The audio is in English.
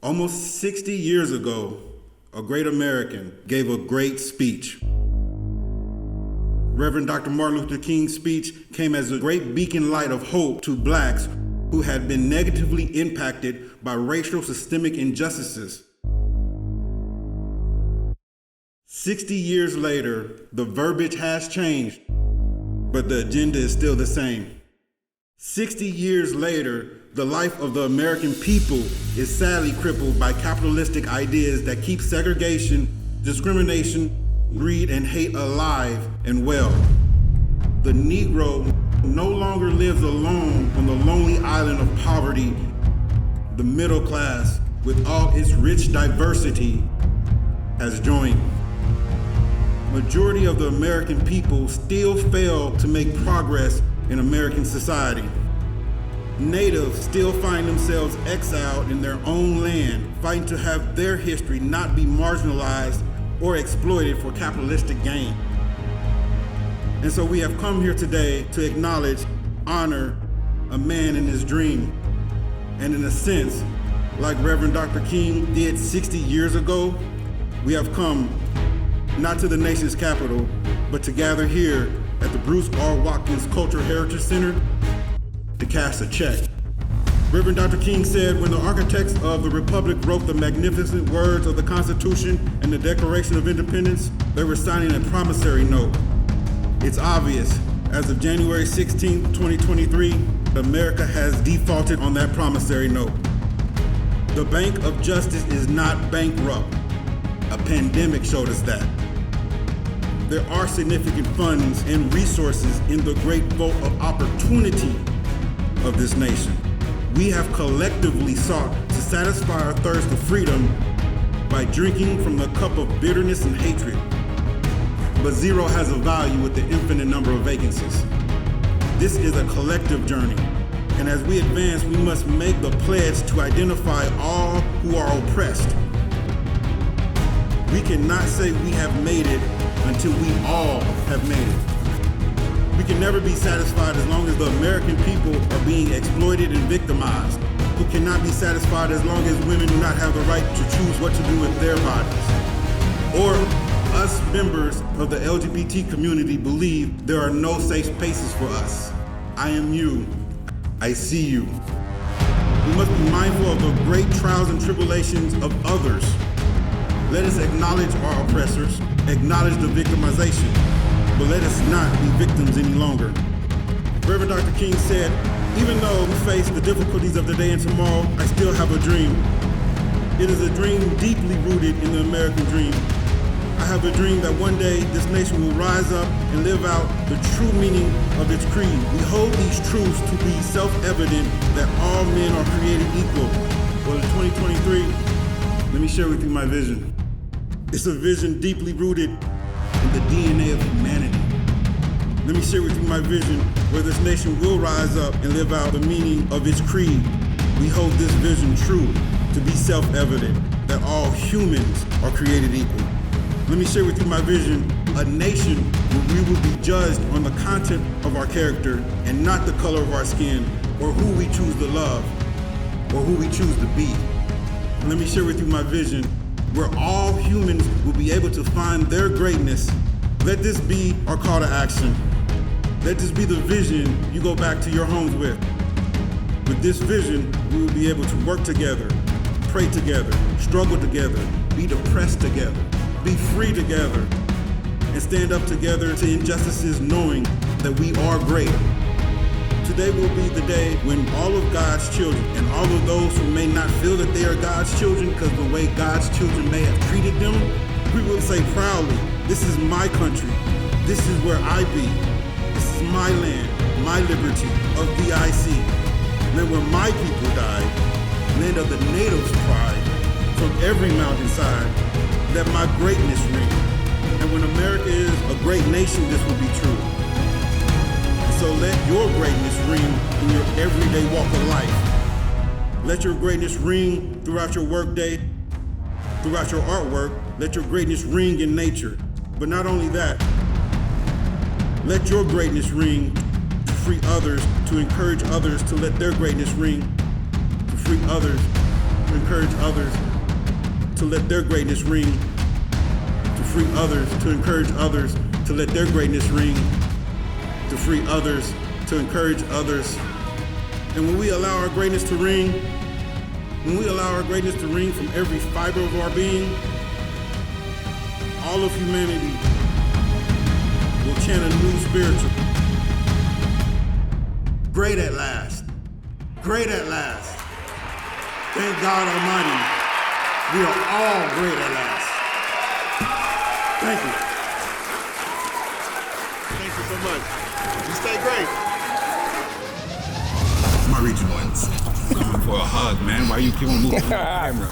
Almost 60 years ago, a great American gave a great speech. Reverend Dr. Martin Luther King's speech came as a great beacon light of hope to blacks who had been negatively impacted by racial systemic injustices. 60 years later, the verbiage has changed, but the agenda is still the same. 60 years later, the life of the American people is sadly crippled by capitalistic ideas that keep segregation, discrimination, greed, and hate alive and well. The Negro no longer lives alone on the lonely island of poverty. The middle class, with all its rich diversity, has joined. Majority of the American people still fail to make progress in American society. Natives still find themselves exiled in their own land, fighting to have their history not be marginalized or exploited for capitalistic gain. And so we have come here today to acknowledge, honor a man in his dream. And in a sense, like Reverend Dr. King did 60 years ago, we have come not to the nation's capital, but to gather here at the Bruce R. Watkins Cultural Heritage Center to cash a check. Reverend Dr. King said, when the architects of the Republic wrote the magnificent words of the Constitution and the Declaration of Independence, they were signing a promissory note. It's obvious, as of January 16, 2023, America has defaulted on that promissory note. The Bank of Justice is not bankrupt. A pandemic showed us that. There are significant funds and resources in the great vote of opportunity of this nation. We have collectively sought to satisfy our thirst for freedom by drinking from the cup of bitterness and hatred. But zero has a value with the infinite number of vacancies. This is a collective journey, and as we advance, we must make the pledge to identify all who are oppressed. We cannot say we have made it until we all have made it. We can never be satisfied as long as the American people are being exploited and victimized. We cannot be satisfied as long as women do not have the right to choose what to do with their bodies. Or us members of the LGBT community believe there are no safe spaces for us. I am you. I see you. We must be mindful of the great trials and tribulations of others. Let us acknowledge our oppressors, acknowledge the victimization, but let us not be victims any longer. Reverend Dr. King said, even though we face the difficulties of today and tomorrow, I still have a dream. It is a dream deeply rooted in the American dream. I have a dream that one day this nation will rise up and live out the true meaning of its creed. We hold these truths to be self-evident that all men are created equal. Well, in 2023, let me share with you my vision. It's a vision deeply rooted in the DNA of humanity. Let me share with you my vision where this nation will rise up and live out the meaning of its creed. We hold this vision true to be self-evident that all humans are created equal. Let me share with you my vision, a nation where we will be judged on the content of our character and not the color of our skin or who we choose to love or who we choose to be. Let me share with you my vision where all humans will be able to find their greatness. Let this be our call to action. Let this be the vision you go back to your homes with. With this vision, we will be able to work together, pray together, struggle together, be depressed together, be free together, and stand up together to injustices knowing that we are great. Today will be the day when all of God's children and all of those who may not feel that they are God's children because the way God's children may have treated them, we will say proudly, this is my country. This is where I be. This is my land, my liberty of VIC. Land where my people died, land of the natives' pride, from every mountainside, let my greatness ring. And when America is a great nation, this will be true. So let your greatness ring in your everyday walk of life. Let your greatness ring throughout your workday, throughout your artwork. Let your greatness ring in nature. But not only that, let your greatness ring to free others, to encourage others to let their greatness ring, to free others, to encourage others to let their greatness ring, to free others, to encourage others to let their greatness ring, to free others, to encourage others. And when we allow our greatness to ring, when we allow our greatness to ring from every fiber of our being, all of humanity will chant a new spiritual. Great at last. Great at last. Thank God Almighty, we are all great at last. Thank you. Thank you so much. You stay great. My regional ones. Going for a hug, man. Why you keep on moving the camera?